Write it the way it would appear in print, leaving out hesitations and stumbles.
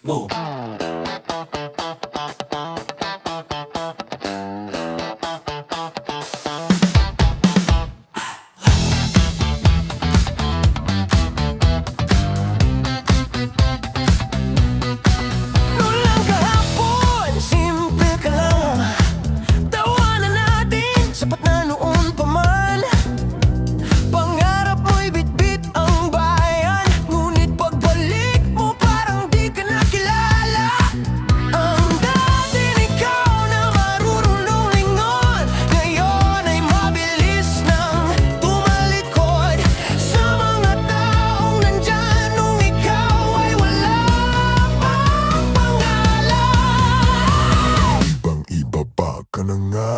Move. Noon lang kahapon, simple ka lang. Tawanan natin, sapat na noon pa man. Pangarap mo'y bitbit ang bayan, ngunit pagbalik mo parang di ka nakilala. Ang dating ikaw na marunong lingon, ngayon ay mabilis nang tumalikod. Sa mga taong nandyan nung ikaw ay wala pang pangalan. Ibang iba pa ka na nga.